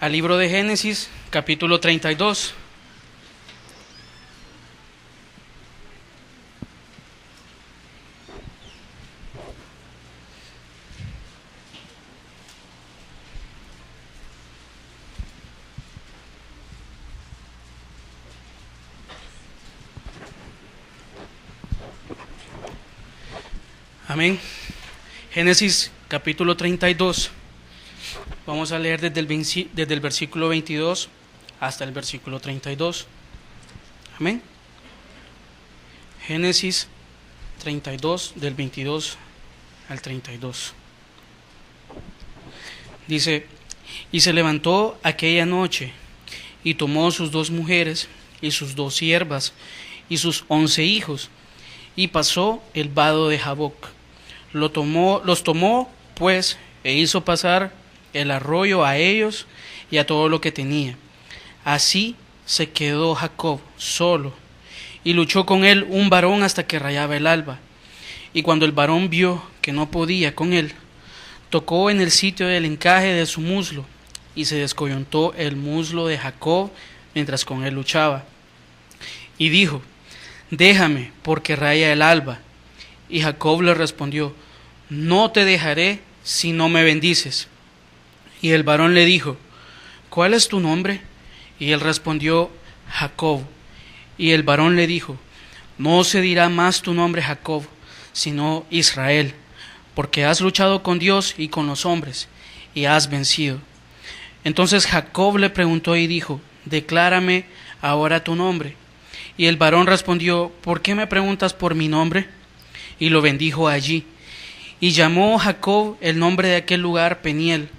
al libro de Génesis, capítulo 32. Amén. Génesis capítulo 32. Vamos a leer desde el versículo 22 hasta el versículo 32. Amén. Génesis 32, del 22 al 32. Dice: y se levantó aquella noche, y tomó sus 2 mujeres, y sus 2 siervas, y sus 11 hijos, y pasó el vado de Jaboc. Los tomó pues, e hizo pasar el arroyo a ellos y a todo lo que tenía. Así se quedó Jacob solo, y luchó con él un varón hasta que rayaba el alba. Y cuando el varón vio que no podía con él, tocó en el sitio del encaje de su muslo, y se descoyuntó el muslo de Jacob mientras con él luchaba. Y dijo: déjame, porque raya el alba. Y Jacob le respondió: no te dejaré si no me bendices. Y el varón le dijo: ¿cuál es tu nombre? Y él respondió: Jacob. Y el varón le dijo: no se dirá más tu nombre Jacob, sino Israel, porque has luchado con Dios y con los hombres, y has vencido. Entonces Jacob le preguntó y dijo: declárame ahora tu nombre. Y el varón respondió: ¿por qué me preguntas por mi nombre? Y lo bendijo allí. Y llamó Jacob el nombre de aquel lugar Peniel,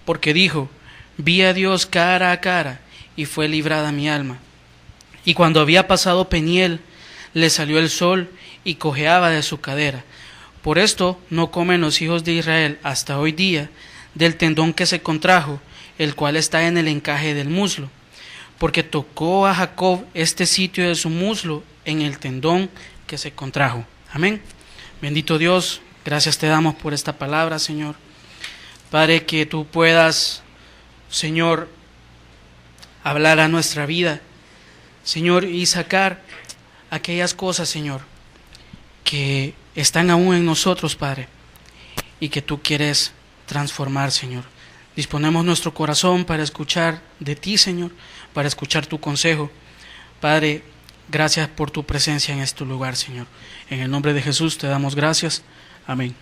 porque dijo: vi a Dios cara a cara, y fue librada mi alma. Y cuando había pasado Peniel, le salió el sol, y cojeaba de su cadera. Por esto no comen los hijos de Israel hasta hoy día del tendón que se contrajo, el cual está en el encaje del muslo, porque tocó a Jacob este sitio de su muslo en el tendón que se contrajo. Amén. Bendito Dios, gracias te damos por esta palabra, Señor. Padre, que tú puedas, Señor, hablar a nuestra vida, Señor, y sacar aquellas cosas, Señor, que están aún en nosotros, Padre, y que tú quieres transformar, Señor. Disponemos nuestro corazón para escuchar de ti, Señor, para escuchar tu consejo. Padre, gracias por tu presencia en este lugar, Señor. En el nombre de Jesús te damos gracias. Amén.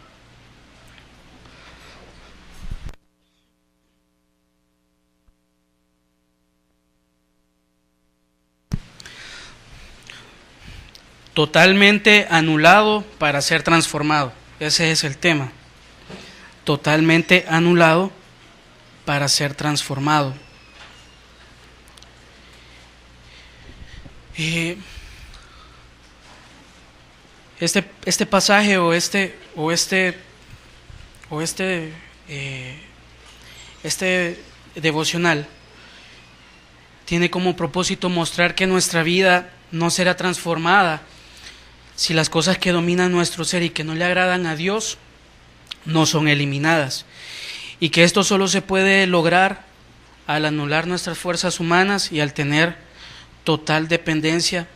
Totalmente anulado para ser transformado. Ese es el tema. Totalmente anulado para ser transformado. Este pasaje este devocional tiene como propósito mostrar que nuestra vida no será transformada si las cosas que dominan nuestro ser y que no le agradan a Dios no son eliminadas, y que esto solo se puede lograr al anular nuestras fuerzas humanas y al tener total dependencia,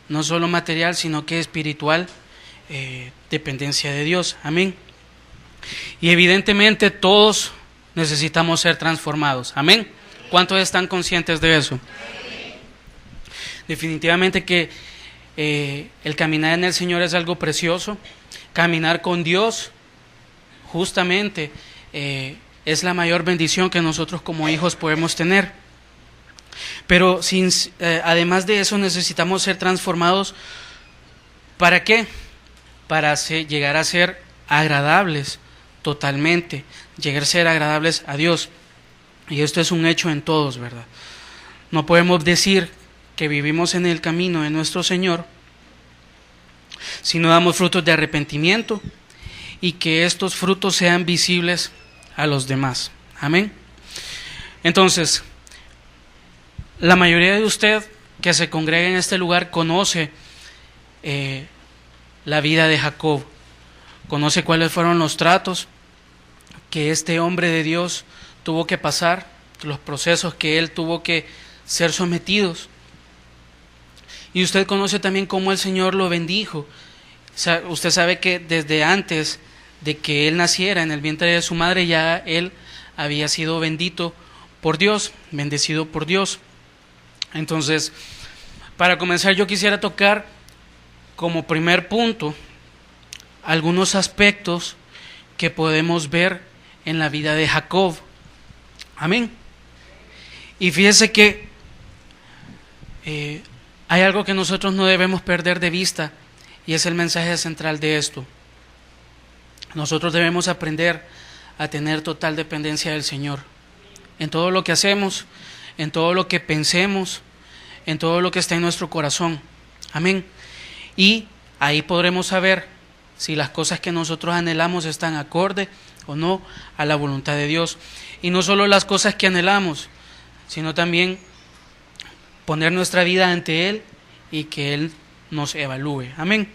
no solo material, sino que espiritual, dependencia de Dios. Amén. Y evidentemente todos necesitamos ser transformados. Amén. ¿Cuántos están conscientes de eso? Definitivamente que el caminar en el Señor es algo precioso. Caminar con Dios justamente es la mayor bendición que nosotros como hijos podemos tener. Pero además de eso necesitamos ser transformados. ¿Para qué? Para llegar a ser agradables totalmente, llegar a ser agradables a Dios. Y esto es un hecho en todos, ¿verdad? No podemos decir que vivimos en el camino de nuestro Señor si no damos frutos de arrepentimiento y que estos frutos sean visibles a los demás. Amén. Entonces, la mayoría de usted que se congrega en este lugar conoce la vida de Jacob, conoce cuáles fueron los tratos que este hombre de Dios tuvo que pasar, los procesos que él tuvo que ser sometidos. Y usted conoce también cómo el Señor lo bendijo. Usted sabe que desde antes de que él naciera en el vientre de su madre, ya él había sido bendito por Dios, bendecido por Dios. Entonces, para comenzar, yo quisiera tocar como primer punto algunos aspectos que podemos ver en la vida de Jacob. Amén. Y fíjese que hay algo que nosotros no debemos perder de vista, y es el mensaje central de esto. Nosotros debemos aprender a tener total dependencia del Señor en todo lo que hacemos, en todo lo que pensemos, en todo lo que está en nuestro corazón. Amén. Y ahí podremos saber si las cosas que nosotros anhelamos están acorde o no a la voluntad de Dios. Y no solo las cosas que anhelamos, sino también poner nuestra vida ante Él y que Él nos evalúe. Amén.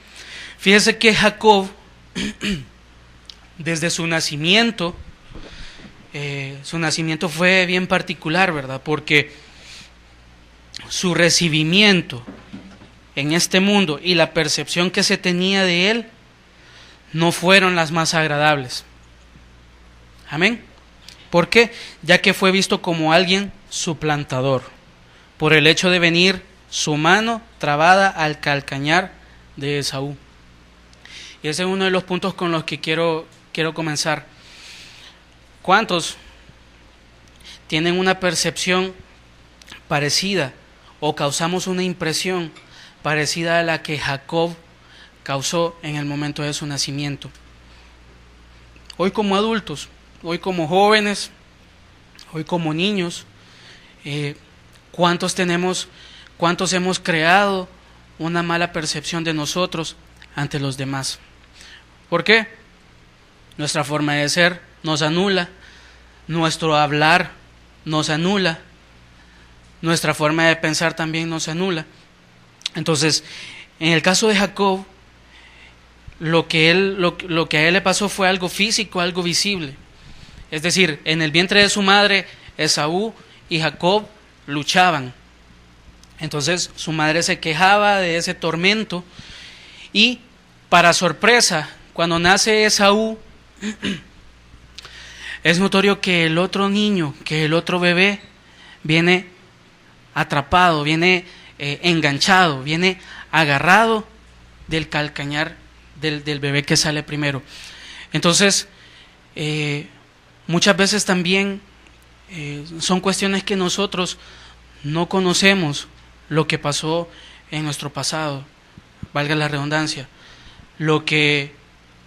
Fíjese que Jacob, desde su nacimiento fue bien particular, ¿verdad? Porque su recibimiento en este mundo y la percepción que se tenía de él no fueron las más agradables. Amén. ¿Por qué? Ya que fue visto como alguien suplantador, por el hecho de venir su mano trabada al calcañar de Esaú. Y ese es uno de los puntos con los que quiero comenzar. ¿Cuántos tienen una percepción parecida o causamos una impresión parecida a la que Jacob causó en el momento de su nacimiento? Hoy como adultos, hoy como jóvenes, hoy como niños, ¿cuántos hemos creado una mala percepción de nosotros ante los demás? ¿Por qué? Nuestra forma de ser nos anula, nuestro hablar nos anula, nuestra forma de pensar también nos anula. Entonces, en el caso de Jacob, lo que a él le pasó fue algo físico, algo visible. Es decir, en el vientre de su madre, Esaú y Jacob luchaban. Entonces, su madre se quejaba de ese tormento y, para sorpresa, cuando nace Esaú, es notorio que el otro niño, que el otro bebé, viene atrapado, viene enganchado, viene agarrado del calcañar del bebé que sale primero. Entonces, muchas veces también son cuestiones que nosotros no conocemos lo que pasó en nuestro pasado, valga la redundancia, lo que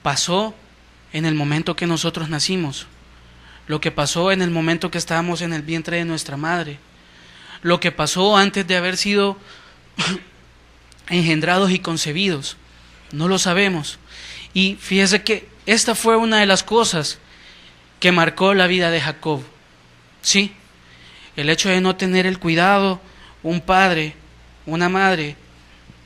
pasó en el momento que nosotros nacimos, lo que pasó en el momento que estábamos en el vientre de nuestra madre, lo que pasó antes de haber sido engendrados y concebidos. No lo sabemos. Y fíjese que esta fue una de las cosas que marcó la vida de Jacob. Sí, el hecho de no tener el cuidado, un padre, una madre,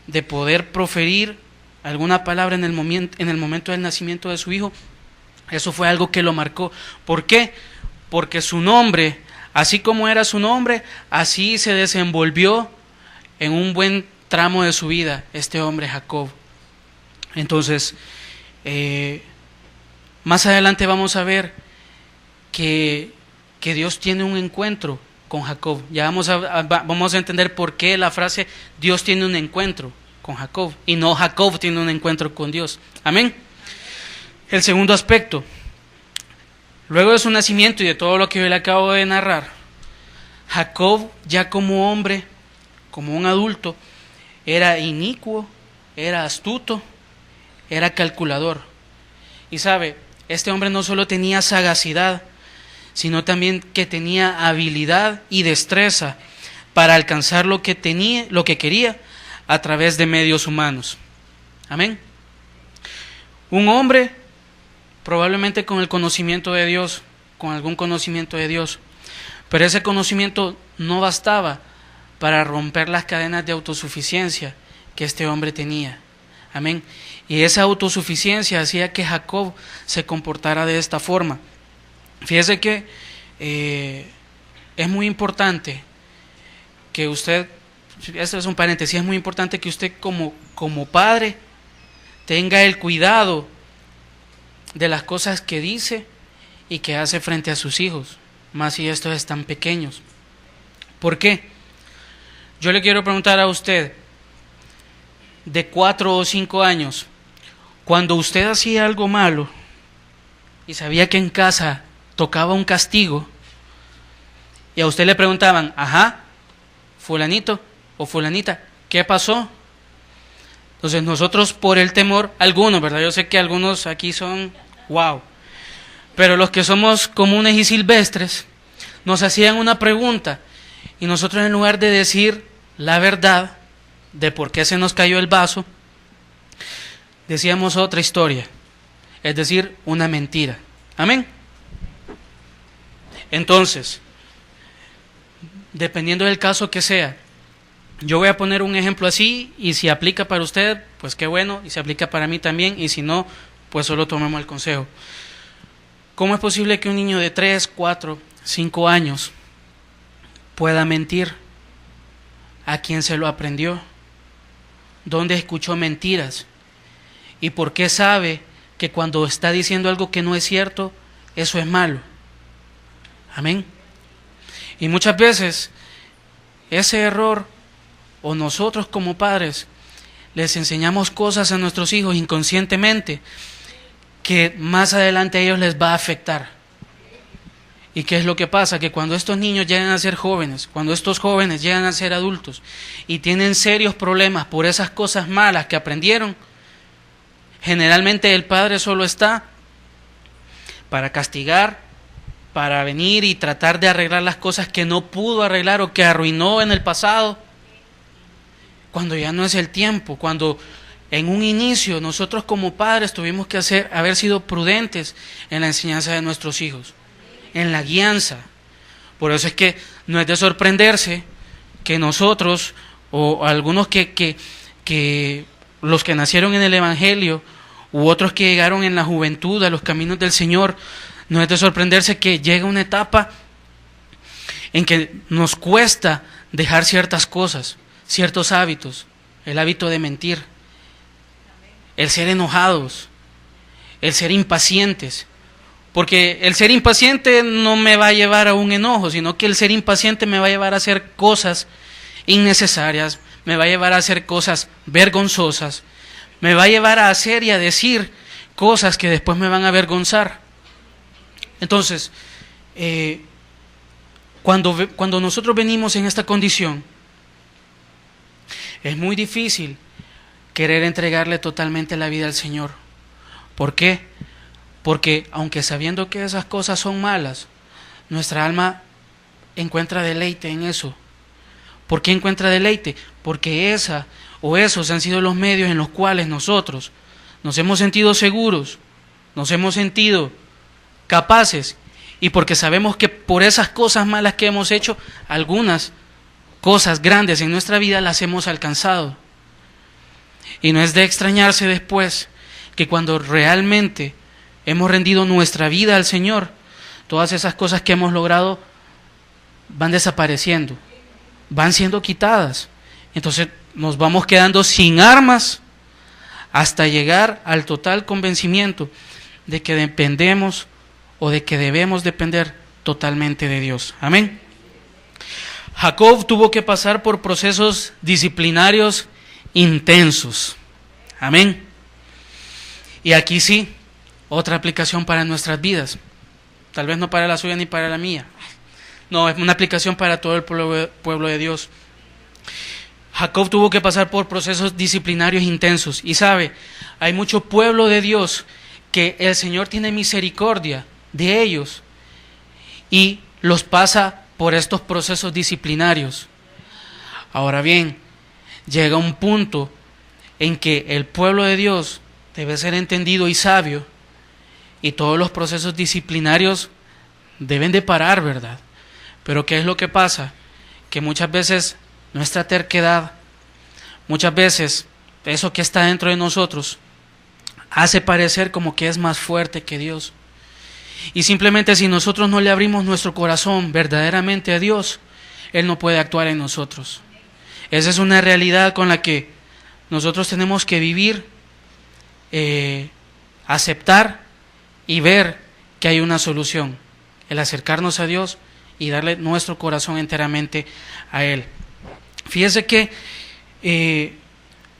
de poder proferir alguna palabra en el momento del nacimiento de su hijo, eso fue algo que lo marcó. ¿Por qué? Porque su nombre, así como era su nombre, así se desenvolvió en un buen tramo de su vida este hombre Jacob. Entonces, más adelante vamos a ver que Dios tiene un encuentro con Jacob. Ya vamos a entender por qué la frase Dios tiene un encuentro con Jacob y no Jacob tiene un encuentro con Dios. Amén. El segundo aspecto, luego de su nacimiento y de todo lo que yo le acabo de narrar, Jacob ya como hombre, como un adulto, era inicuo, era astuto, era calculador. Y sabe, este hombre no solo tenía sagacidad, sino también que tenía habilidad y destreza para alcanzar lo que quería a través de medios humanos. Amén. Un hombre probablemente con el conocimiento de Dios, con algún conocimiento de Dios, pero ese conocimiento no bastaba para romper las cadenas de autosuficiencia que este hombre tenía. Amén. Y esa autosuficiencia hacía que Jacob se comportara de esta forma. Fíjese que es muy importante que usted, esto es un paréntesis, es muy importante que usted como padre tenga el cuidado de las cosas que dice y que hace frente a sus hijos, más si estos están pequeños. ¿Por qué? Yo le quiero preguntar a usted, de 4 o 5 años, cuando usted hacía algo malo y sabía que en casa tocaba un castigo, y a usted le preguntaban, ajá, fulanito o fulanita, ¿qué pasó? Entonces nosotros por el temor, algunos, ¿verdad? Yo sé que algunos aquí son, wow, pero los que somos comunes y silvestres, nos hacían una pregunta, y nosotros en lugar de decir la verdad de por qué se nos cayó el vaso, decíamos otra historia, es decir, una mentira. Amén. Entonces, dependiendo del caso que sea, yo voy a poner un ejemplo así, y si aplica para usted, pues qué bueno, y si aplica para mí también, y si no, pues solo tomemos el consejo. ¿Cómo es posible que un niño de 3, 4, 5 años pueda mentir? ¿A quién se lo aprendió? ¿Dónde escuchó mentiras? ¿Y por qué sabe que cuando está diciendo algo que no es cierto, eso es malo? Amén. Y muchas veces ese error, o nosotros como padres les enseñamos cosas a nuestros hijos inconscientemente que más adelante a ellos les va a afectar. ¿Y qué es lo que pasa? Que cuando estos niños llegan a ser jóvenes, cuando estos jóvenes llegan a ser adultos y tienen serios problemas por esas cosas malas que aprendieron, generalmente el padre solo está para castigar, para venir y tratar de arreglar las cosas que no pudo arreglar o que arruinó en el pasado, cuando ya no es el tiempo, cuando en un inicio nosotros como padres tuvimos que haber sido prudentes en la enseñanza de nuestros hijos, en la guianza. Por eso es que no es de sorprenderse que nosotros, o algunos que los que nacieron en el Evangelio, u otros que llegaron en la juventud a los caminos del Señor, no es de sorprenderse que llega una etapa en que nos cuesta dejar ciertas cosas, ciertos hábitos, el hábito de mentir, el ser enojados, el ser impacientes. Porque el ser impaciente no me va a llevar a un enojo, sino que el ser impaciente me va a llevar a hacer cosas innecesarias, me va a llevar a hacer cosas vergonzosas, me va a llevar a hacer y a decir cosas que después me van a avergonzar. Entonces, cuando nosotros venimos en esta condición, es muy difícil querer entregarle totalmente la vida al Señor. ¿Por qué? Porque aunque sabiendo que esas cosas son malas, nuestra alma encuentra deleite en eso. ¿Por qué encuentra deleite? Porque esa o esos han sido los medios en los cuales nosotros nos hemos sentido seguros, nos hemos sentido capaces, y porque sabemos que por esas cosas malas que hemos hecho, algunas cosas grandes en nuestra vida las hemos alcanzado. Y no es de extrañarse después que cuando realmente hemos rendido nuestra vida al Señor, todas esas cosas que hemos logrado van desapareciendo, van siendo quitadas. Entonces nos vamos quedando sin armas hasta llegar al total convencimiento de que dependemos o de que debemos depender totalmente de Dios. Amén. Jacob tuvo que pasar por procesos disciplinarios intensos. Amén. Y aquí sí, otra aplicación para nuestras vidas. Tal vez no para la suya ni para la mía. No, es una aplicación para todo el pueblo de Dios. Jacob tuvo que pasar por procesos disciplinarios intensos. Y sabe, hay mucho pueblo de Dios que el Señor tiene misericordia de ellos y los pasa por estos procesos disciplinarios. Ahora bien, llega un punto en que el pueblo de Dios debe ser entendido y sabio, y todos los procesos disciplinarios deben de parar, ¿verdad? Pero ¿qué es lo que pasa? Que muchas veces nuestra terquedad, muchas veces eso que está dentro de nosotros, hace parecer como que es más fuerte que Dios. Y simplemente si nosotros no le abrimos nuestro corazón verdaderamente a Dios, Él no puede actuar en nosotros. Esa es una realidad con la que nosotros tenemos que vivir, aceptar y ver que hay una solución. El acercarnos a Dios y darle nuestro corazón enteramente a Él. Fíjese que,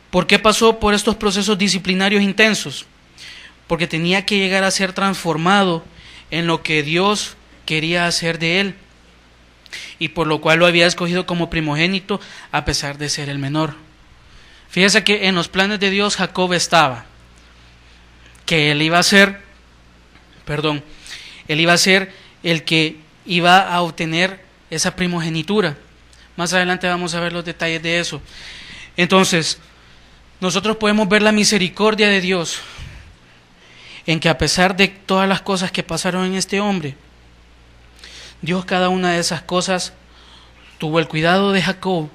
¿por qué pasó por estos procesos disciplinarios intensos? Porque tenía que llegar a ser transformado en lo que Dios quería hacer de él, y por lo cual lo había escogido como primogénito a pesar de ser el menor. Fíjese que en los planes de Dios Jacob estaba, que él iba a ser el que iba a obtener esa primogenitura. Más adelante vamos a ver los detalles de eso. Entonces, nosotros podemos ver la misericordia de Dios en que a pesar de todas las cosas que pasaron en este hombre, Dios cada una de esas cosas tuvo el cuidado de Jacob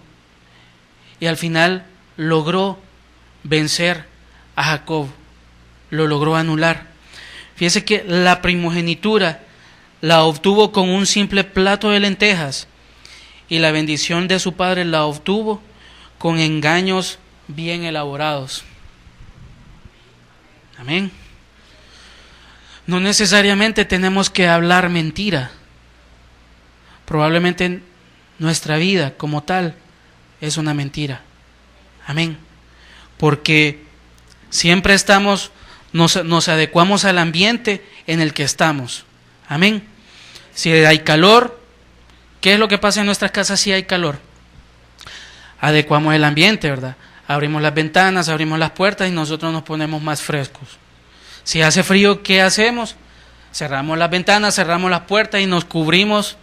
y al final logró vencer a Jacob, lo logró anular. Fíjese que la primogenitura la obtuvo con un simple plato de lentejas y la bendición de su padre la obtuvo con engaños bien elaborados. Amén. No necesariamente tenemos que hablar mentira. Probablemente nuestra vida como tal es una mentira. Amén. Porque siempre nos adecuamos al ambiente en el que estamos. Amén. Si hay calor, ¿qué es lo que pasa en nuestras casas si hay calor? Adecuamos el ambiente, ¿verdad? Abrimos las ventanas, abrimos las puertas y nosotros nos ponemos más frescos. Si hace frío, ¿qué hacemos? Cerramos las ventanas, cerramos las puertas y nos cubrimos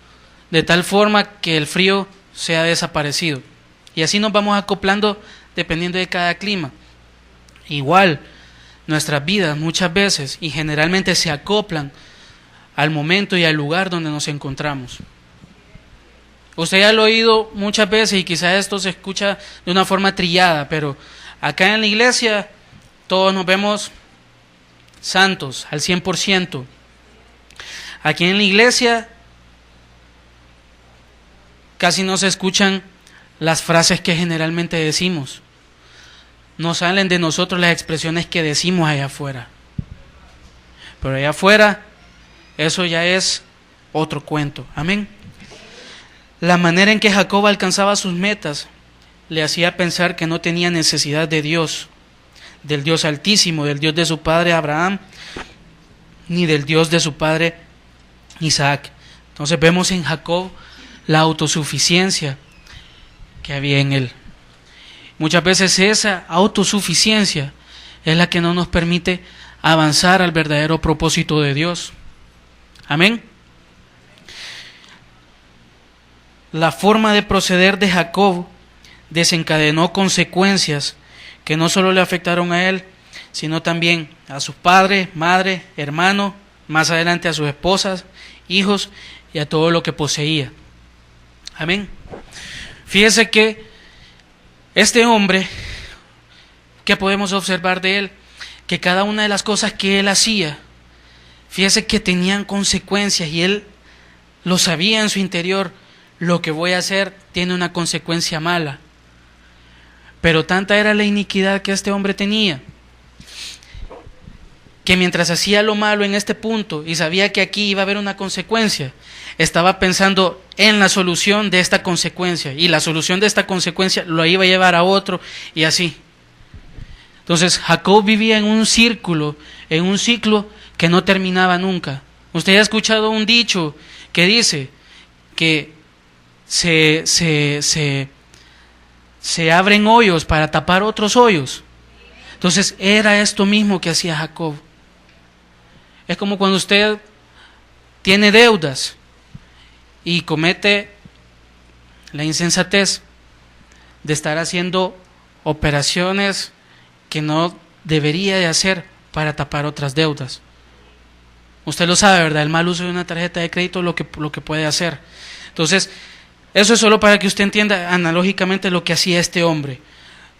de tal forma que el frío sea desaparecido. Y así nos vamos acoplando dependiendo de cada clima. Igual, nuestras vidas muchas veces y generalmente se acoplan al momento y al lugar donde nos encontramos. Usted ya lo ha oído muchas veces y quizás esto se escucha de una forma trillada, pero acá en la iglesia todos nos vemos santos al 100%. Aquí en la iglesia casi no se escuchan las frases que generalmente decimos. No salen de nosotros las expresiones que decimos allá afuera. Pero allá afuera, eso ya es otro cuento. Amén. La manera en que Jacob alcanzaba sus metas le hacía pensar que no tenía necesidad de Dios, del Dios Altísimo, del Dios de su padre Abraham, ni del Dios de su padre Isaac. Entonces vemos en Jacob la autosuficiencia que había en él. Muchas veces esa autosuficiencia es la que no nos permite avanzar al verdadero propósito de Dios. Amén. La forma de proceder de Jacob desencadenó consecuencias que no solo le afectaron a él, sino también a sus padres, madre, hermano, más adelante a sus esposas, hijos y a todo lo que poseía. Amén. Fíjese que este hombre, ¿qué podemos observar de él? Que cada una de las cosas que él hacía, fíjese que tenían consecuencias y él lo sabía en su interior. Lo que voy a hacer tiene una consecuencia mala. Pero tanta era la iniquidad que este hombre tenía, que mientras hacía lo malo en este punto y sabía que aquí iba a haber una consecuencia, estaba pensando en la solución de esta consecuencia, y la solución de esta consecuencia lo iba a llevar a otro, y así. Entonces Jacob vivía en un ciclo que no terminaba nunca. Usted ha escuchado un dicho que dice que se abren hoyos para tapar otros hoyos. Entonces era esto mismo que hacía Jacob. Es como cuando usted tiene deudas y comete la insensatez de estar haciendo operaciones que no debería de hacer para tapar otras deudas. Usted lo sabe, ¿verdad? El mal uso de una tarjeta de crédito lo que puede hacer. Entonces, eso es solo para que usted entienda analógicamente lo que hacía este hombre.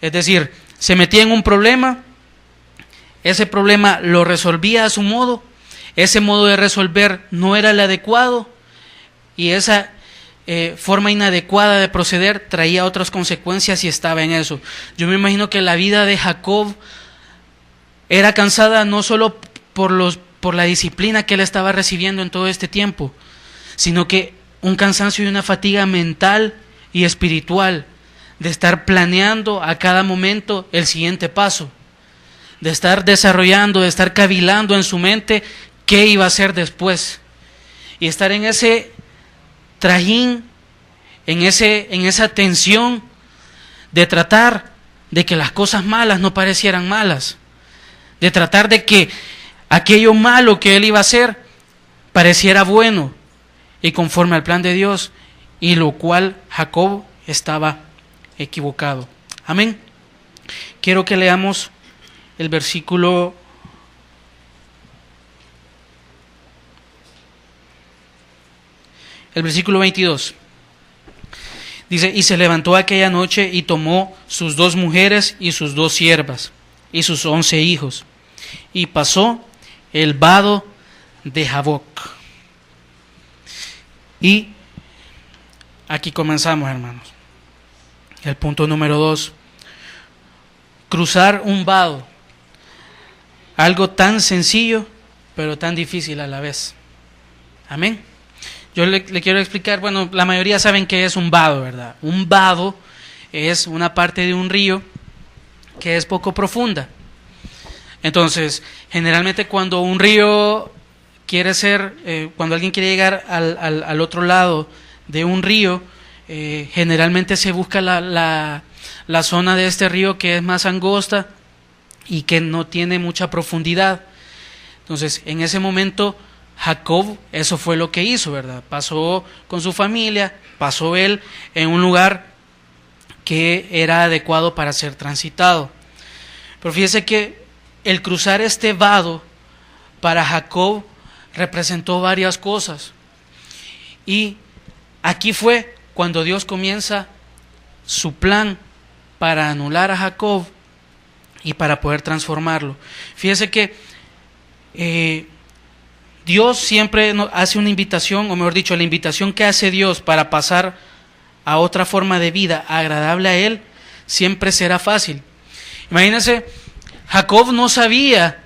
Es decir, se metía en un problema, ese problema lo resolvía a su modo, ese modo de resolver no era el adecuado y esa forma inadecuada de proceder traía otras consecuencias y estaba en eso. Yo me imagino que la vida de Jacob era cansada no solo por la disciplina que él estaba recibiendo en todo este tiempo, sino que un cansancio y una fatiga mental y espiritual de estar planeando a cada momento el siguiente paso, de estar desarrollando, de estar cavilando en su mente qué iba a hacer después y estar en ese trajín, en esa tensión de tratar de que las cosas malas no parecieran malas, de tratar de que aquello malo que él iba a hacer pareciera bueno y conforme al plan de Dios, y lo cual Jacob estaba equivocado. Amén. Quiero que leamos el versículo 22. Dice: y se levantó aquella noche y tomó sus 2 mujeres y sus 2 siervas y sus 11 hijos, y pasó el vado de Jaboc. Y aquí comenzamos, hermanos. El punto número 2. Cruzar un vado. Algo tan sencillo, pero tan difícil a la vez. Amén. Yo le quiero explicar, bueno, la mayoría saben qué es un vado, ¿verdad? Un vado es una parte de un río que es poco profunda. Entonces, generalmente cuando un río cuando alguien quiere llegar al otro lado de un río, generalmente se busca la zona de este río que es más angosta y que no tiene mucha profundidad. Entonces, en ese momento, Jacob, eso fue lo que hizo, ¿verdad? Pasó con su familia, pasó él en un lugar que era adecuado para ser transitado. Pero fíjese que el cruzar este vado para Jacob representó varias cosas. Y aquí fue cuando Dios comienza su plan para anular a Jacob y para poder transformarlo. Fíjese que Dios siempre hace una invitación, o mejor dicho, la invitación que hace Dios para pasar a otra forma de vida agradable a Él, siempre será fácil. Imagínense, Jacob no sabía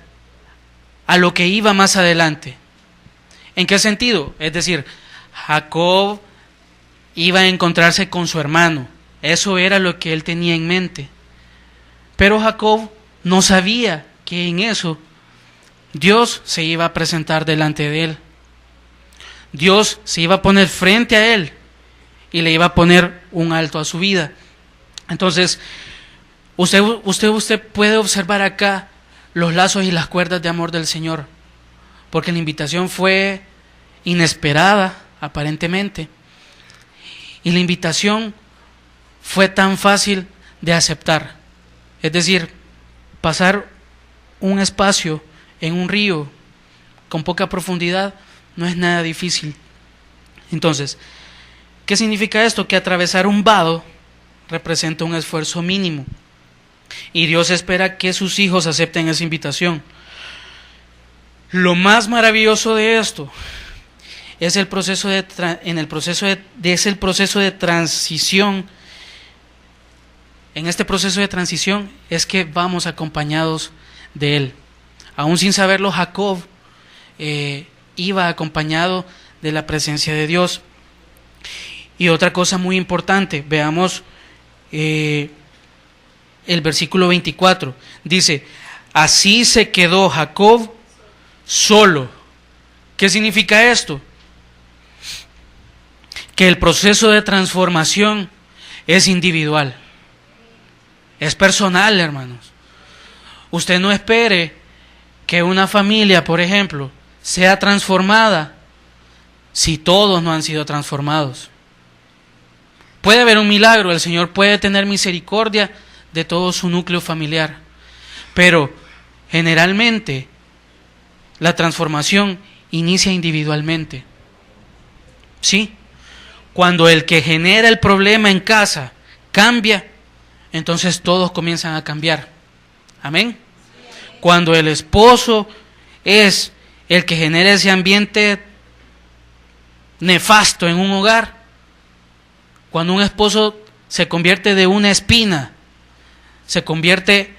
a lo que iba más adelante. ¿En qué sentido? Es decir, Jacob iba a encontrarse con su hermano. Eso era lo que él tenía en mente. Pero Jacob no sabía que en eso Dios se iba a presentar delante de él. Dios se iba a poner frente a él y le iba a poner un alto a su vida. Entonces, usted puede observar acá los lazos y las cuerdas de amor del Señor, porque la invitación fue inesperada, aparentemente, y la invitación fue tan fácil de aceptar. Es decir, pasar un espacio en un río con poca profundidad no es nada difícil. Entonces, ¿qué significa esto? Que atravesar un vado representa un esfuerzo mínimo, y Dios espera que sus hijos acepten esa invitación. Lo más maravilloso de esto es el proceso de transición. En este proceso de transición es que vamos acompañados de Él. Aún sin saberlo, Jacob iba acompañado de la presencia de Dios. Y otra cosa muy importante, veamos el versículo 24. Dice: así se quedó Jacob solo. ¿Qué significa esto? Que el proceso de transformación es individual, es personal, hermanos. Usted no espere que una familia, por ejemplo, sea transformada si todos no han sido transformados. Puede haber un milagro, el Señor puede tener misericordia de todo su núcleo familiar, pero generalmente la transformación inicia individualmente. ¿Sí? Cuando el que genera el problema en casa cambia, entonces todos comienzan a cambiar. Amén. Cuando el esposo es el que genera ese ambiente nefasto en un hogar. Cuando un esposo se convierte de una espina, se convierte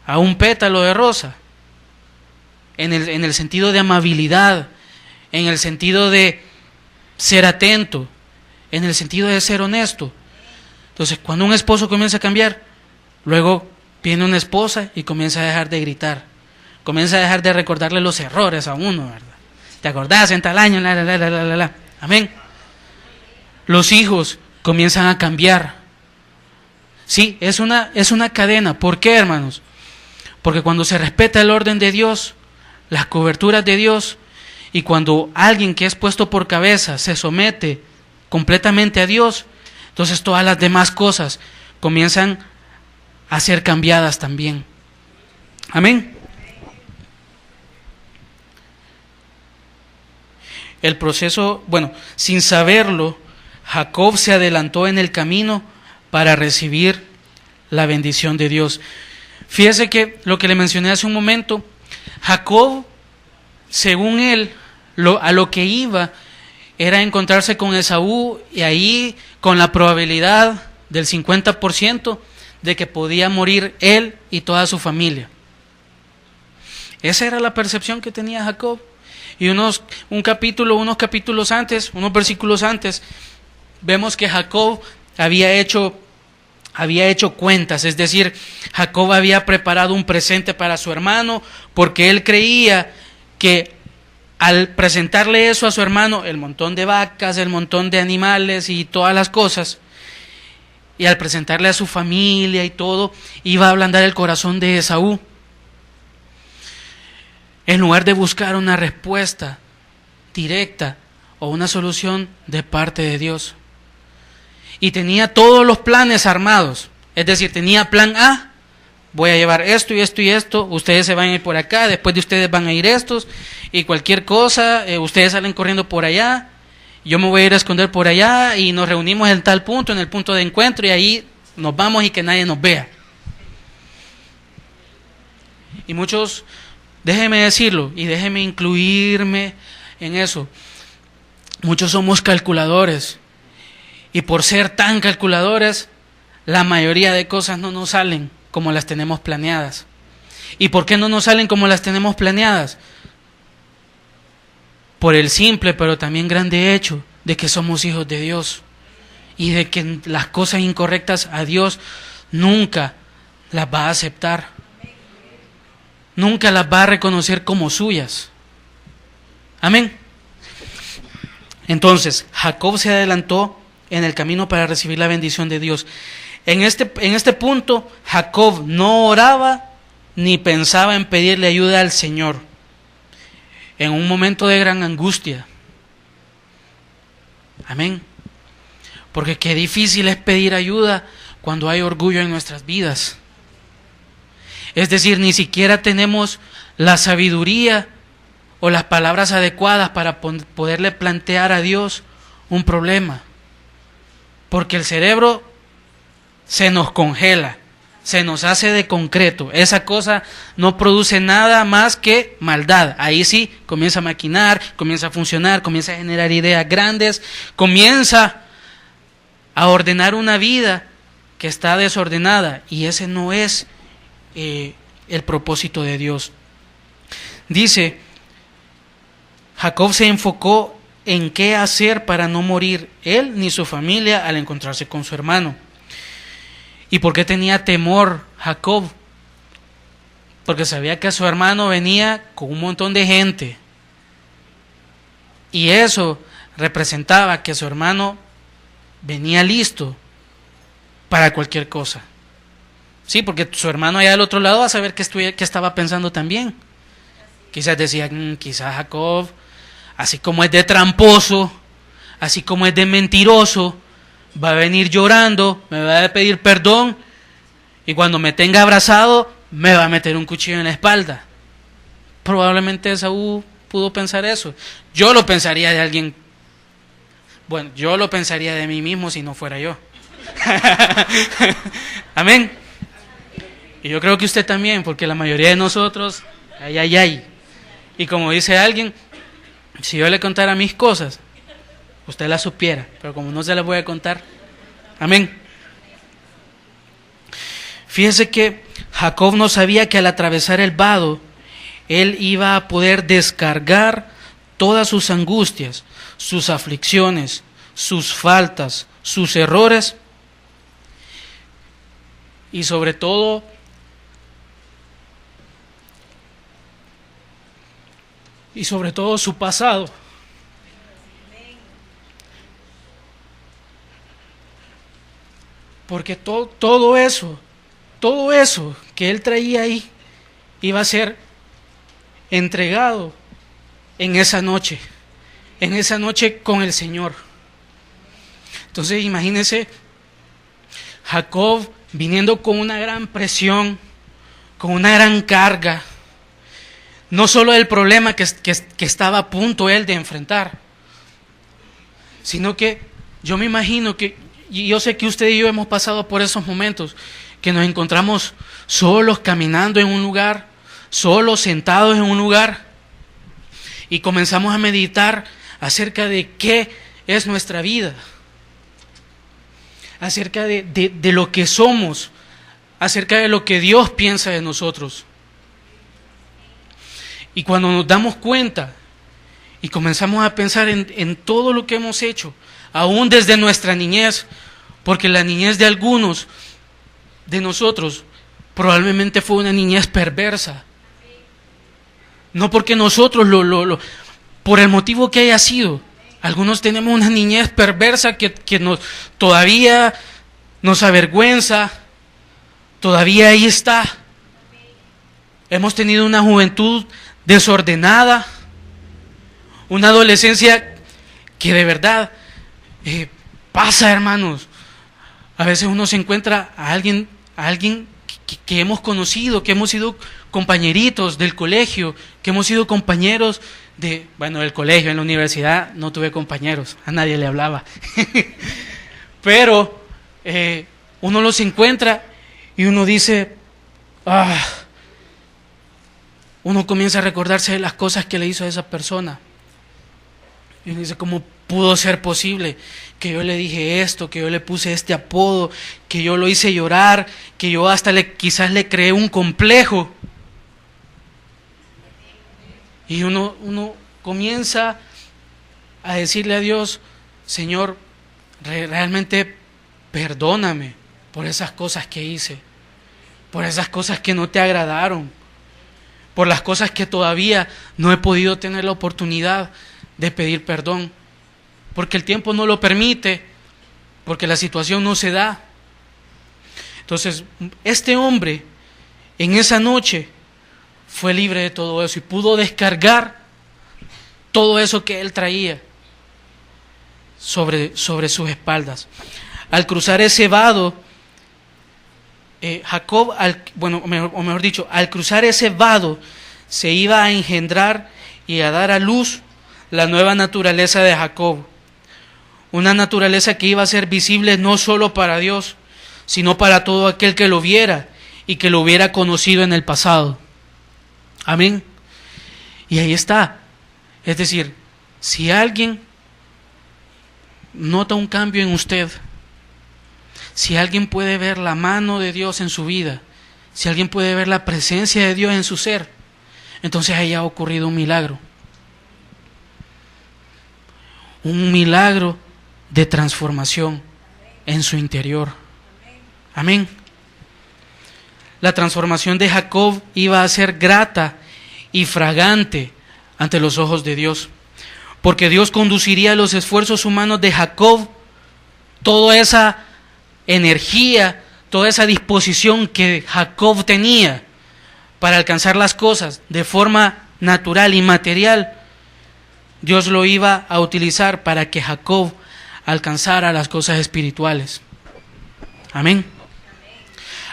a un pétalo de rosa, en el sentido de amabilidad, en el sentido de ser atento, en el sentido de ser honesto. Entonces, cuando un esposo comienza a cambiar, luego viene una esposa y comienza a dejar de gritar, comienza a dejar de recordarle los errores a uno, ¿verdad? ¿Te acordás en tal año? Amén. Los hijos comienzan a cambiar. Sí, es una cadena. ¿Por qué, hermanos? Porque cuando se respeta el orden de Dios, las coberturas de Dios, y cuando alguien que es puesto por cabeza se somete completamente a Dios, entonces todas las demás cosas comienzan a ser cambiadas también. Amén. El proceso, sin saberlo, Jacob se adelantó en el camino para recibir la bendición de Dios. Fíjese que lo que le mencioné hace un momento, Jacob, según él, a lo que iba era encontrarse con Esaú, y ahí con la probabilidad del 50% de que podía morir él y toda su familia. Esa era la percepción que tenía Jacob. Y unos versículos antes, vemos que Jacob había hecho cuentas, es decir, Jacob había preparado un presente para su hermano, porque él creía que al presentarle eso a su hermano, el montón de vacas, el montón de animales y todas las cosas, y al presentarle a su familia y todo, iba a ablandar el corazón de Esaú. En lugar de buscar una respuesta directa o una solución de parte de Dios. Y tenía todos los planes armados. Es decir, tenía plan A, voy a llevar esto y esto y esto, ustedes se van a ir por acá, después de ustedes van a ir estos, y cualquier cosa, ustedes salen corriendo por allá, yo me voy a ir a esconder por allá, y nos reunimos en tal punto, en el punto de encuentro, y ahí nos vamos y que nadie nos vea. Y muchos, déjeme decirlo, y déjeme incluirme en eso, muchos somos calculadores, y por ser tan calculadores, la mayoría de cosas no nos salen como las tenemos planeadas. ¿Y por qué no nos salen como las tenemos planeadas? Por el simple pero también grande hecho de que somos hijos de Dios, y de que las cosas incorrectas a Dios nunca las va a aceptar, nunca las va a reconocer como suyas. Amén. Entonces, Jacob se adelantó en el camino para recibir la bendición de Dios. En este punto, Jacob no oraba ni pensaba en pedirle ayuda al Señor. En un momento de gran angustia. Amén. Porque qué difícil es pedir ayuda cuando hay orgullo en nuestras vidas. Es decir, ni siquiera tenemos la sabiduría o las palabras adecuadas para poderle plantear a Dios un problema. Porque el cerebro se nos congela, se nos hace de concreto. Esa cosa no produce nada más que maldad. Ahí sí comienza a maquinar, comienza a funcionar, comienza a generar ideas grandes, comienza a ordenar una vida que está desordenada, y ese no es el propósito de Dios. Dice, Jacob se enfocó en qué hacer para no morir él ni su familia al encontrarse con su hermano. ¿Y por qué tenía temor Jacob? Porque sabía que su hermano venía con un montón de gente, y eso representaba que su hermano venía listo para cualquier cosa. Sí, porque su hermano allá del otro lado va a saber qué estaba pensando también. Quizás decía, quizás Jacob, así como es de tramposo, así como es de mentiroso, va a venir llorando, me va a pedir perdón, y cuando me tenga abrazado, me va a meter un cuchillo en la espalda. Probablemente Esaú pudo pensar eso. Yo lo pensaría de alguien, yo lo pensaría de mí mismo si no fuera yo. Amén. Y yo creo que usted también, porque la mayoría de nosotros, Y como dice alguien, si yo le contara mis cosas, usted las supiera, pero como no se las voy a contar, amén. Fíjese que Jacob no sabía que al atravesar el vado, él iba a poder descargar todas sus angustias, sus aflicciones, sus faltas, sus errores y sobre todo su pasado. Porque todo eso que él traía ahí iba a ser entregado en esa noche con el Señor. Entonces imagínense Jacob viniendo con una gran presión, con una gran carga, no solo del problema que estaba a punto él de enfrentar, sino que yo me imagino que, y yo sé que usted y yo hemos pasado por esos momentos, que nos encontramos solos caminando en un lugar, solos sentados en un lugar, y comenzamos a meditar acerca de qué es nuestra vida, acerca de lo que somos, acerca de lo que Dios piensa de nosotros. Y cuando nos damos cuenta y comenzamos a pensar en todo lo que hemos hecho, aún desde nuestra niñez, porque la niñez de algunos de nosotros probablemente fue una niñez perversa. No porque nosotros por el motivo que haya sido. Algunos tenemos una niñez perversa que todavía nos avergüenza, todavía ahí está. Hemos tenido una juventud desordenada, una adolescencia que de verdad pasa, hermanos. A veces uno se encuentra a alguien que hemos conocido, que hemos sido compañeritos del colegio, que hemos sido compañeros del colegio. En la universidad no tuve compañeros, a nadie le hablaba. Pero uno los encuentra y uno dice, uno comienza a recordarse de las cosas que le hizo a esa persona. Y uno dice, ¿cómo pudo ser posible que yo le dije esto, que yo le puse este apodo, que yo lo hice llorar, que yo hasta quizás le creé un complejo? Y uno comienza a decirle a Dios, Señor, realmente perdóname por esas cosas que hice, por esas cosas que no te agradaron, por las cosas que todavía no he podido tener la oportunidad de pedir perdón, porque el tiempo no lo permite, porque la situación no se da. Entonces, este hombre en esa noche fue libre de todo eso y pudo descargar todo eso que él traía sobre sus espaldas. Al cruzar ese vado, Jacob, al cruzar ese vado, se iba a engendrar y a dar a luz la nueva naturaleza de Jacob. Una naturaleza que iba a ser visible no solo para Dios, sino para todo aquel que lo viera y que lo hubiera conocido en el pasado. Amén. Y ahí está. Es decir, si alguien nota un cambio en usted, si alguien puede ver la mano de Dios en su vida, si alguien puede ver la presencia de Dios en su ser, entonces ahí ha ocurrido un milagro. Un milagro de transformación en su interior. Amén. La transformación de Jacob iba a ser grata y fragante ante los ojos de Dios, porque Dios conduciría los esfuerzos humanos de Jacob, toda esa energía, toda esa disposición que Jacob tenía para alcanzar las cosas de forma natural y material, Dios lo iba a utilizar para que Jacob alcanzara las cosas espirituales. Amén.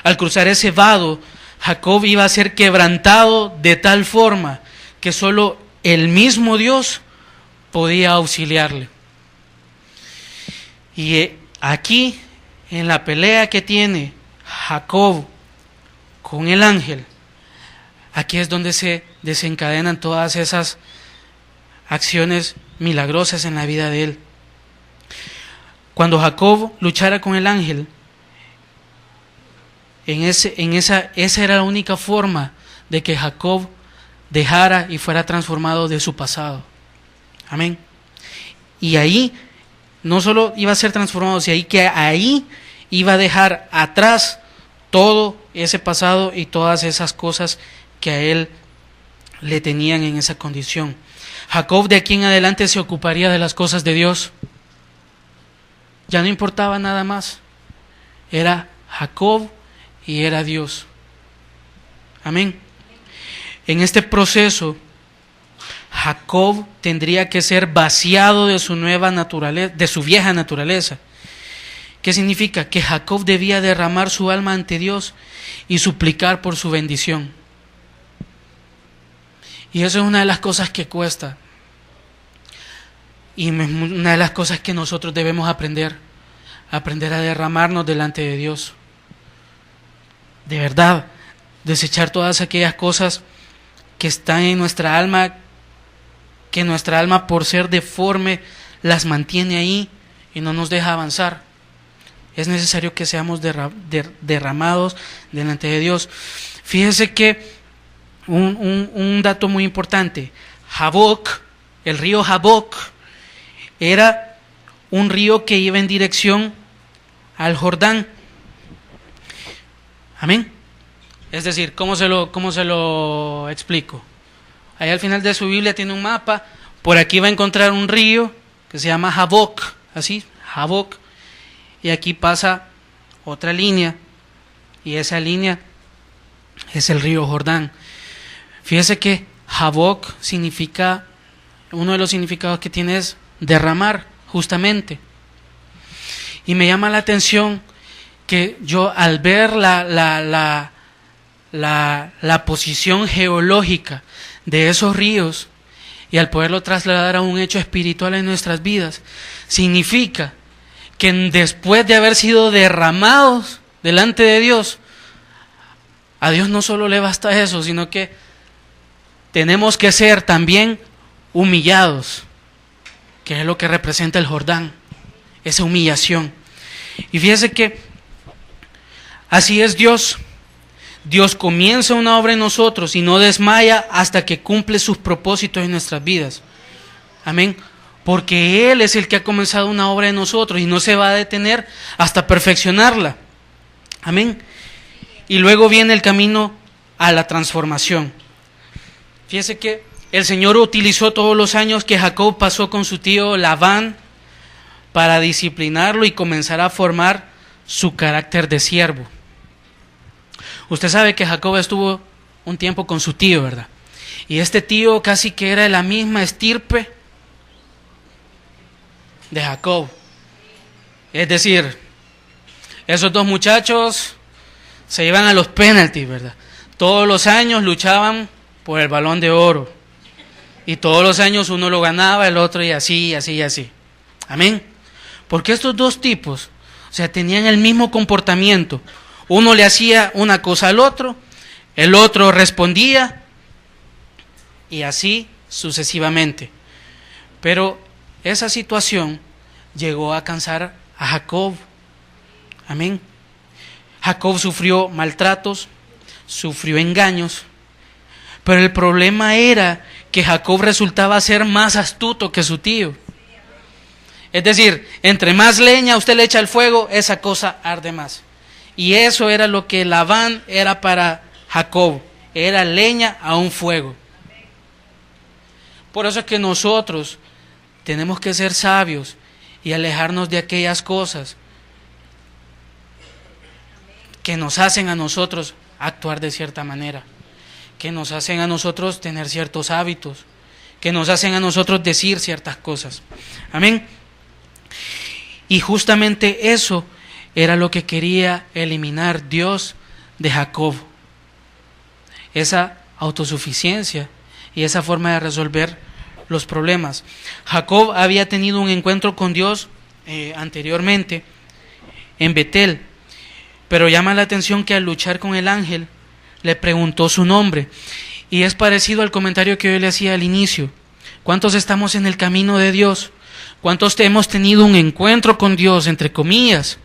Al cruzar ese vado, Jacob iba a ser quebrantado de tal forma que solo el mismo Dios podía auxiliarle. Y aquí, en la pelea que tiene Jacob con el ángel, aquí es donde se desencadenan todas esas acciones milagrosas en la vida de él. Cuando Jacob luchara con el ángel, esa era la única forma de que Jacob dejara y fuera transformado de su pasado. Amén. Y ahí no solo iba a ser transformado, sino que ahí iba a dejar atrás todo ese pasado y todas esas cosas que a él le tenían en esa condición. Jacob de aquí en adelante se ocuparía de las cosas de Dios. Ya no importaba nada más. Era Jacob y era Dios. Amén. En este proceso, Jacob tendría que ser vaciado de su nueva naturaleza, de su vieja naturaleza. ¿Qué significa? Que Jacob debía derramar su alma ante Dios y suplicar por su bendición. Y eso es una de las cosas que cuesta. Y una de las cosas que nosotros debemos aprender a derramarnos delante de Dios. De verdad, desechar todas aquellas cosas que están en nuestra alma, que nuestra alma por ser deforme las mantiene ahí y no nos deja avanzar. Es necesario que seamos derramados delante de Dios. Fíjese que un dato muy importante, Jaboc, el río Jaboc, era un río que iba en dirección al Jordán. Amén. Es decir, ¿cómo se lo explico? Ahí al final de su Biblia tiene un mapa. Por aquí va a encontrar un río que se llama Jaboc, así, Jaboc. Y aquí pasa otra línea. Y esa línea es el río Jordán. Fíjese que Jaboc significa, uno de los significados que tiene es derramar, justamente. Y me llama la atención que yo al ver la posición geológica de esos ríos y al poderlo trasladar a un hecho espiritual en nuestras vidas, significa que después de haber sido derramados delante de Dios, a Dios no solo le basta eso, sino que tenemos que ser también humillados, que es lo que representa el Jordán, esa humillación. Y fíjese que así es Dios. Dios comienza una obra en nosotros y no desmaya hasta que cumple sus propósitos en nuestras vidas. Amén. Porque Él es el que ha comenzado una obra en nosotros y no se va a detener hasta perfeccionarla. Amén. Y luego viene el camino a la transformación. Fíjese que el Señor utilizó todos los años que Jacob pasó con su tío Labán para disciplinarlo y comenzar a formar su carácter de siervo. Usted sabe que Jacob estuvo un tiempo con su tío, ¿verdad? Y este tío casi que era de la misma estirpe de Jacob. Es decir, esos dos muchachos se iban a los penaltis, ¿verdad? Todos los años luchaban por el Balón de Oro. Y todos los años uno lo ganaba, el otro y así, así y así. Amén. Porque estos dos tipos, o sea, tenían el mismo comportamiento. Uno le hacía una cosa al otro, el otro respondía y así sucesivamente. Pero esa situación llegó a cansar a Jacob. Amén. Jacob sufrió maltratos, sufrió engaños, pero el problema era que Jacob resultaba ser más astuto que su tío. Es decir, entre más leña usted le echa al fuego, esa cosa arde más. Y eso era lo que Labán era para Jacob, era leña a un fuego. Por eso es que nosotros tenemos que ser sabios y alejarnos de aquellas cosas que nos hacen a nosotros actuar de cierta manera, que nos hacen a nosotros tener ciertos hábitos, que nos hacen a nosotros decir ciertas cosas. Amén. Y justamente eso era lo que quería eliminar Dios de Jacob. Esa autosuficiencia y esa forma de resolver los problemas. Jacob había tenido un encuentro con Dios anteriormente en Betel, pero llama la atención que al luchar con el ángel le preguntó su nombre. Y es parecido al comentario que yo le hacía al inicio. ¿Cuántos estamos en el camino de Dios? ¿Cuántos hemos tenido un encuentro con Dios, entre comillas?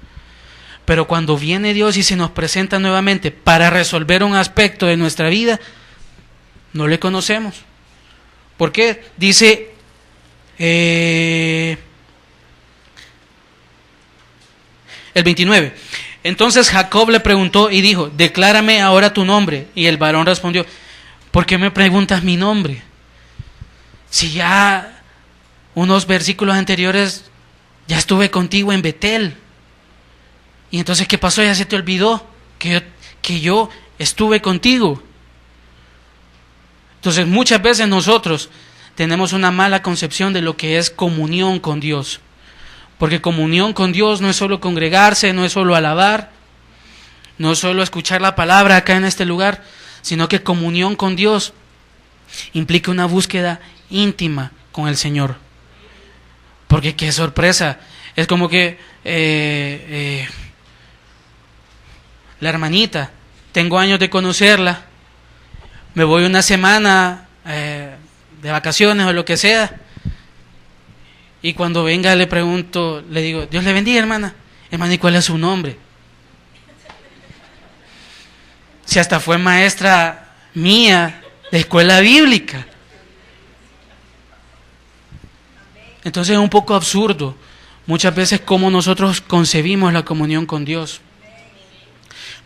Pero cuando viene Dios y se nos presenta nuevamente para resolver un aspecto de nuestra vida, no le conocemos. ¿Por qué? Dice el 29. Entonces Jacob le preguntó y dijo: declárame ahora tu nombre. Y el varón respondió: ¿por qué me preguntas mi nombre? Si ya unos versículos anteriores ya estuve contigo en Betel. Y entonces, ¿qué pasó? Ya se te olvidó que yo estuve contigo. Entonces, muchas veces nosotros tenemos una mala concepción de lo que es comunión con Dios. Porque comunión con Dios no es solo congregarse, no es solo alabar, no es solo escuchar la palabra acá en este lugar, sino que comunión con Dios implica una búsqueda íntima con el Señor. Porque qué sorpresa, es como que la hermanita, tengo años de conocerla, me voy una semana de vacaciones o lo que sea, y cuando venga le pregunto, le digo: Dios le bendiga, hermana. Hermana, ¿y cuál es su nombre? Si hasta fue maestra mía de escuela bíblica. Entonces es un poco absurdo muchas veces cómo nosotros concebimos la comunión con Dios.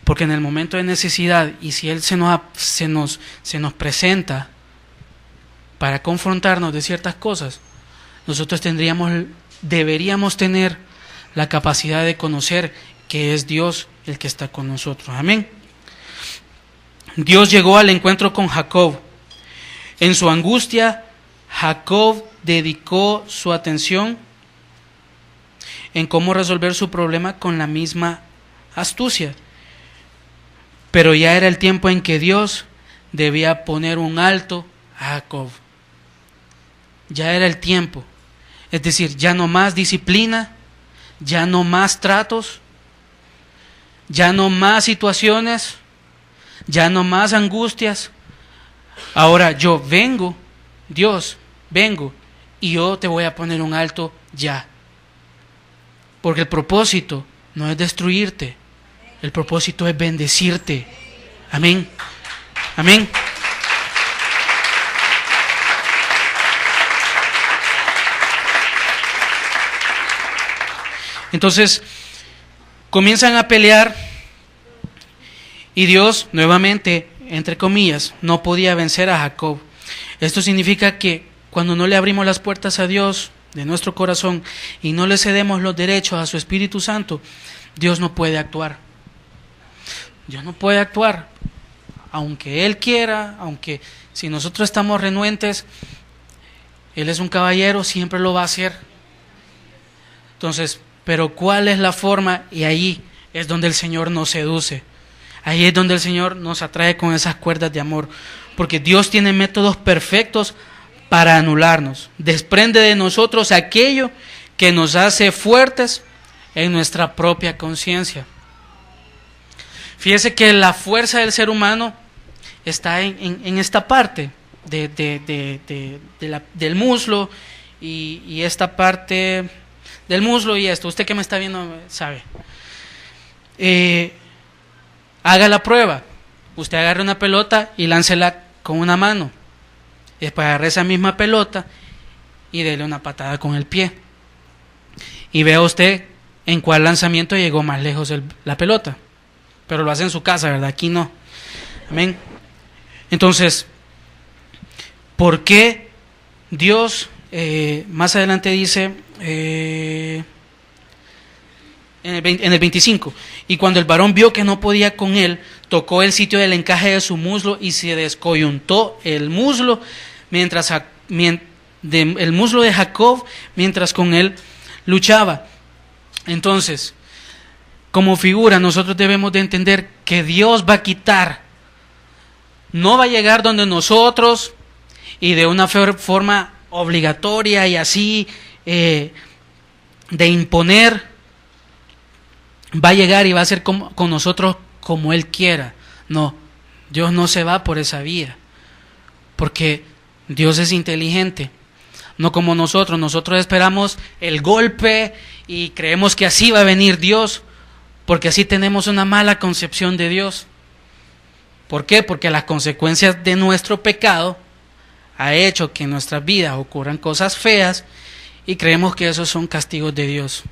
Porque en el momento de necesidad, y si Él se nos presenta para confrontarnos de ciertas cosas, nosotros deberíamos tener la capacidad de conocer que es Dios el que está con nosotros. Amén. Dios llegó al encuentro con Jacob. En su angustia, Jacob dedicó su atención en cómo resolver su problema con la misma astucia. Pero ya era el tiempo en que Dios debía poner un alto a Jacob. Ya era el tiempo. Es decir, ya no más disciplina, ya no más tratos, ya no más situaciones, ya no más angustias. Ahora yo vengo, Dios, vengo, y yo te voy a poner un alto ya. Porque el propósito no es destruirte, el propósito es bendecirte. Amén. Amén. Entonces, comienzan a pelear y Dios, nuevamente, entre comillas, no podía vencer a Jacob. Esto significa que cuando no le abrimos las puertas a Dios de nuestro corazón y no le cedemos los derechos a su Espíritu Santo, Dios no puede actuar. Dios no puede actuar, aunque Él quiera, aunque si nosotros estamos renuentes, Él es un caballero, siempre lo va a hacer. Entonces, pero ¿cuál es la forma? Y ahí es donde el Señor nos seduce. Ahí es donde el Señor nos atrae con esas cuerdas de amor. Porque Dios tiene métodos perfectos para anularnos. Desprende de nosotros aquello que nos hace fuertes en nuestra propia conciencia. Fíjese que la fuerza del ser humano está en esta parte del muslo y esta parte del muslo y esto. Usted que me está viendo sabe. Haga la prueba. Usted agarre una pelota y láncela con una mano. Después agarre esa misma pelota y dele una patada con el pie. Y vea usted en cuál lanzamiento llegó más lejos la pelota. Pero lo hace en su casa, ¿verdad? Aquí no. Amén. Entonces, ¿por qué Dios, más adelante dice, en el 25, y cuando el varón vio que no podía con él, tocó el sitio del encaje de su muslo y se descoyuntó el muslo, el muslo de Jacob, mientras con él luchaba. Entonces, como figura, nosotros debemos de entender que Dios va a quitar, no va a llegar donde nosotros y de una forma obligatoria y así de imponer, va a llegar y va a ser con nosotros como Él quiera. No, Dios no se va por esa vía, porque Dios es inteligente, no como nosotros. Nosotros esperamos el golpe y creemos que así va a venir Dios, porque así tenemos una mala concepción de Dios. ¿Por qué? Porque las consecuencias de nuestro pecado ha hecho que en nuestras vidas ocurran cosas feas y creemos que esos son castigos de Dios.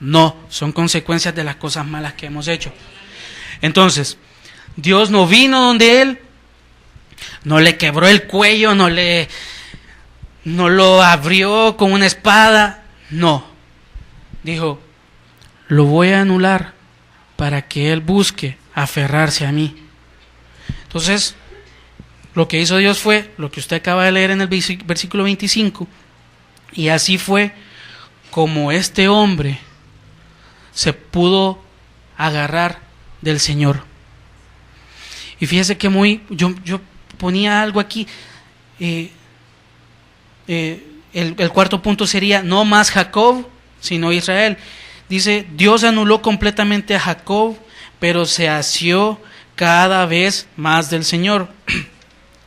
No, son consecuencias de las cosas malas que hemos hecho. Entonces, Dios no vino donde él, no le quebró el cuello, no lo abrió con una espada, no. Dijo, lo voy a anular para que él busque aferrarse a mí. Entonces, lo que hizo Dios fue lo que usted acaba de leer en el versículo 25, y así fue como este hombre se pudo agarrar del Señor. Y fíjese que yo ponía algo aquí, el cuarto punto sería no más Jacob, sino Israel. Dice, Dios anuló completamente a Jacob, pero se asió cada vez más del Señor.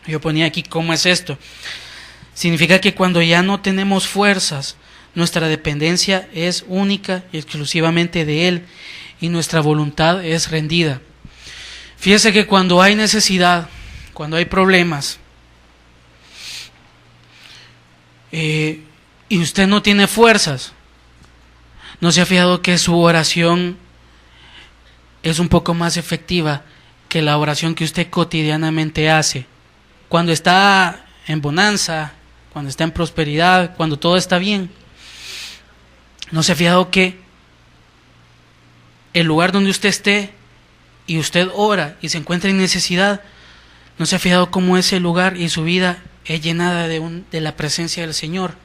Yo ponía aquí, ¿cómo es esto? Significa que cuando ya no tenemos fuerzas, nuestra dependencia es única y exclusivamente de Él, y nuestra voluntad es rendida. Fíjese que cuando hay necesidad, cuando hay problemas, y usted no tiene fuerzas, ¿no se ha fijado que su oración es un poco más efectiva que la oración que usted cotidianamente hace? Cuando está en bonanza, cuando está en prosperidad, cuando todo está bien. ¿No se ha fijado que el lugar donde usted esté y usted ora y se encuentra en necesidad, no se ha fijado cómo ese lugar y su vida es llenada de la presencia del Señor?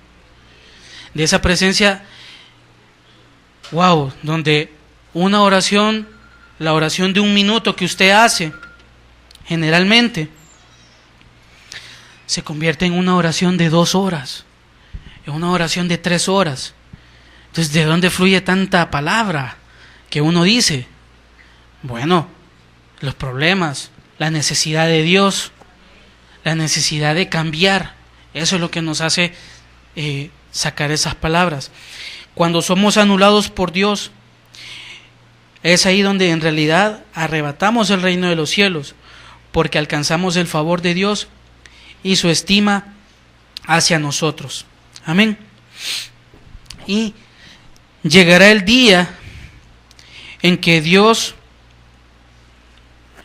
De esa presencia, wow, donde una oración, la oración de 1 minuto que usted hace, generalmente, se convierte en una oración de 2 horas, en una oración de 3 horas. Entonces, ¿de dónde fluye tanta palabra que uno dice? Bueno, los problemas, la necesidad de Dios, la necesidad de cambiar, eso es lo que nos hace sacar esas palabras. Cuando somos anulados por Dios, es ahí donde en realidad arrebatamos el reino de los cielos, porque alcanzamos el favor de Dios y su estima hacia nosotros. Amén. Y llegará el día en que Dios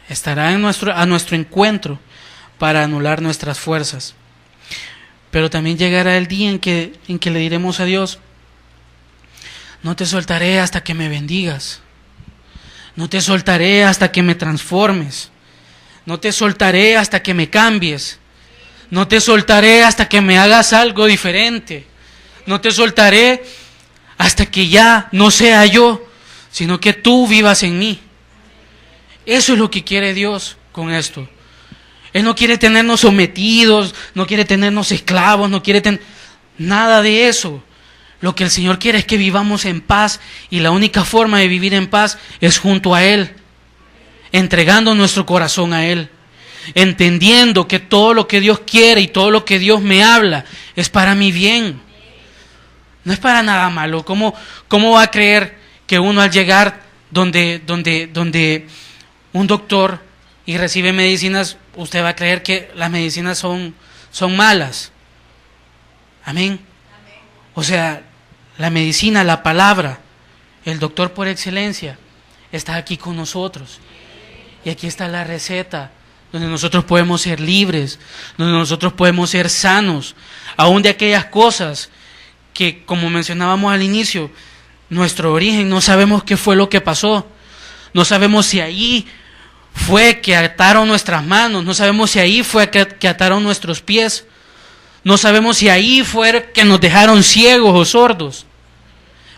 estará a nuestro encuentro para anular nuestras fuerzas. Pero también llegará el día en que le diremos a Dios, no te soltaré hasta que me bendigas, no te soltaré hasta que me transformes, no te soltaré hasta que me cambies, no te soltaré hasta que me hagas algo diferente, no te soltaré hasta que ya no sea yo, sino que tú vivas en mí. Eso es lo que quiere Dios con esto. Él no quiere tenernos sometidos, no quiere tenernos esclavos, no quiere nada de eso. Lo que el Señor quiere es que vivamos en paz, y la única forma de vivir en paz es junto a Él, entregando nuestro corazón a Él, entendiendo que todo lo que Dios quiere y todo lo que Dios me habla es para mi bien, no es para nada malo. ¿Cómo va a creer que uno al llegar donde un doctor y recibe medicinas, usted va a creer que las medicinas son malas? Amén. O sea, la medicina, la palabra, el doctor por excelencia está aquí con nosotros, y aquí está la receta donde nosotros podemos ser libres, donde nosotros podemos ser sanos, aún de aquellas cosas que, como mencionábamos al inicio, nuestro origen, no sabemos qué fue lo que pasó, no sabemos si ahí fue que ataron nuestras manos, no sabemos si ahí fue que ataron nuestros pies, no sabemos si ahí fue que nos dejaron ciegos o sordos.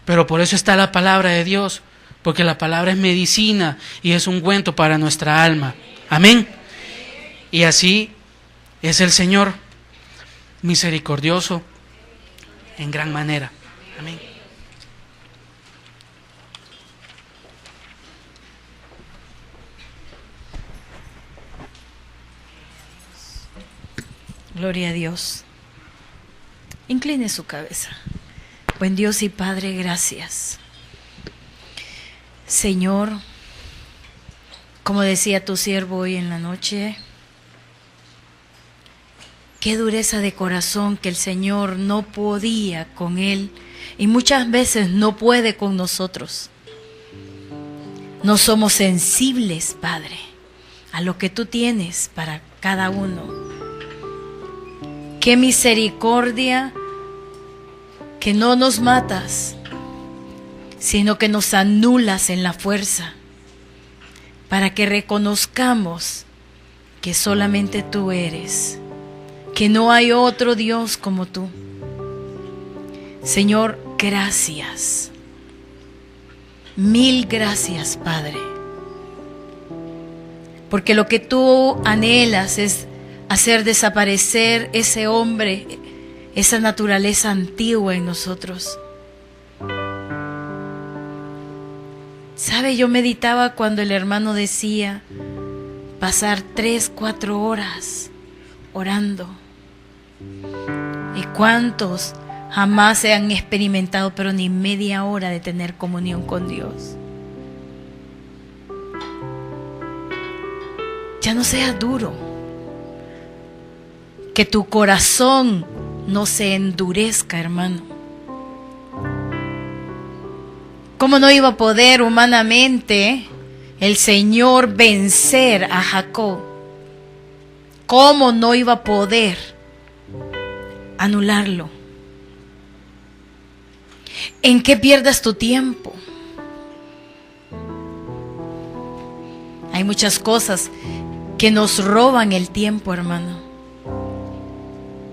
Pero por eso está la palabra de Dios, porque la palabra es medicina y es ungüento para nuestra alma. Amén. Y así es el Señor, misericordioso en gran manera. Amén. Gloria a Dios. Incline su cabeza. Buen Dios y Padre, gracias. Señor, como decía tu siervo hoy en la noche, qué dureza de corazón que el Señor no podía con él y muchas veces no puede con nosotros. No somos sensibles, Padre, a lo que tú tienes para cada uno. Qué misericordia que no nos matas, sino que nos anulas en la fuerza, para que reconozcamos que solamente tú eres, que no hay otro Dios como tú. Señor, gracias. Mil gracias, Padre. Porque lo que tú anhelas es hacer desaparecer ese hombre, esa naturaleza antigua en nosotros. ¿Sabe? Yo meditaba cuando el hermano decía pasar 3, 4 horas orando. ¿Y cuántos jamás se han experimentado, pero ni media hora de tener comunión con Dios? Ya no seas duro. Que tu corazón no se endurezca, hermano. ¿Cómo no iba a poder humanamente el Señor vencer a Jacob? ¿Cómo no iba a poder anularlo? ¿En qué pierdas tu tiempo? Hay muchas cosas que nos roban el tiempo, hermano.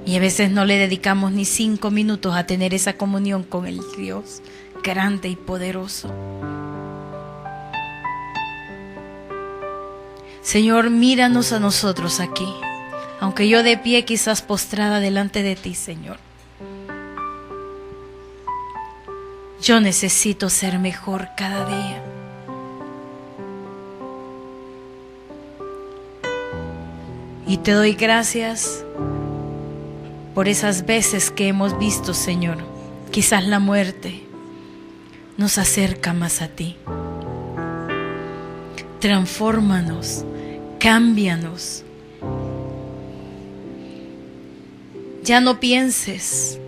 Y a veces no le dedicamos ni 5 minutos a tener esa comunión con el Dios grande y poderoso. Señor, míranos a nosotros aquí, aunque yo de pie quizás postrada delante de ti, Señor. Yo necesito ser mejor cada día. Y te doy gracias por esas veces que hemos visto, Señor, quizás la muerte nos acerca más a ti. Transfórmanos, cámbianos. Ya no pienses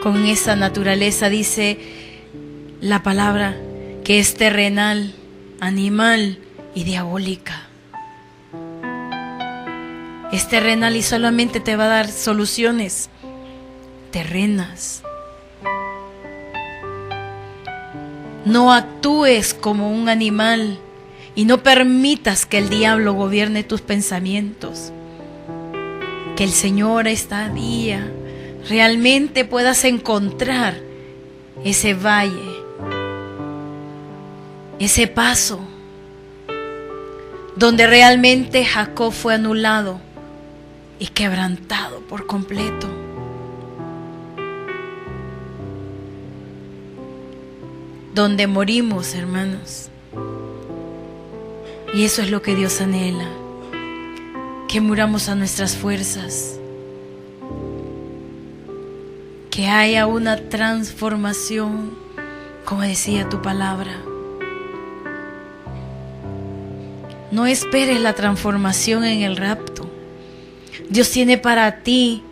con esa naturaleza, dice la palabra, que es terrenal, animal y diabólica. Es terrenal y solamente te va a dar soluciones terrenas. No actúes como un animal y no permitas que el diablo gobierne tus pensamientos. Que el Señor esta día realmente puedas encontrar ese valle, ese paso donde realmente Jacob fue anulado y quebrantado por completo. Donde morimos, hermanos. Y eso es lo que Dios anhela, que muramos a nuestras fuerzas, que haya una transformación, como decía tu palabra. No esperes la transformación en el rapto. Dios tiene para ti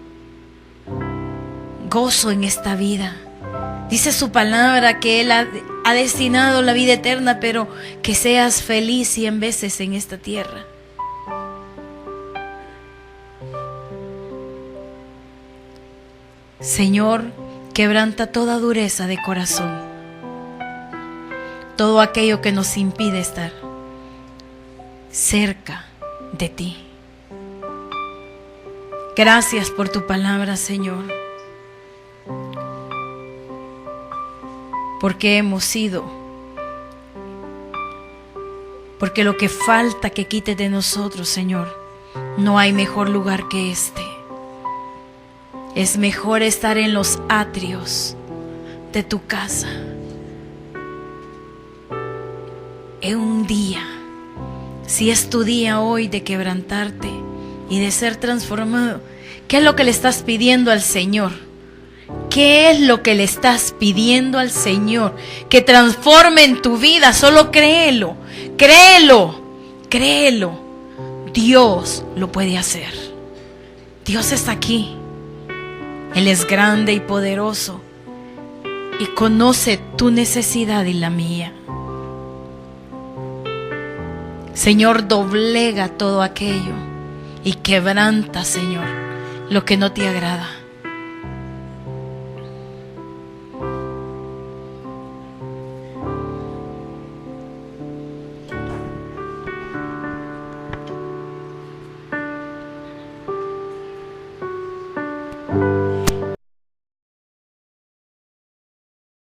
gozo en esta vida. Dice su palabra que Él ha destinado la vida eterna, pero que seas feliz 100 veces en esta tierra. Señor, quebranta toda dureza de corazón, todo aquello que nos impide estar cerca de ti. Gracias por tu palabra, Señor, porque hemos sido, porque lo que falta que quites de nosotros, Señor, no hay mejor lugar que este. Es mejor estar en los atrios de tu casa en un día. Si es tu día hoy de quebrantarte, y de ser transformado. ¿Qué es lo que le estás pidiendo al Señor? ¿Qué es lo que le estás pidiendo al Señor? Que transforme en tu vida. Solo créelo, créelo, créelo. Dios lo puede hacer. Dios está aquí. Él es grande y poderoso y conoce tu necesidad y la mía. Señor, doblega todo aquello y quebranta, Señor, lo que no te agrada.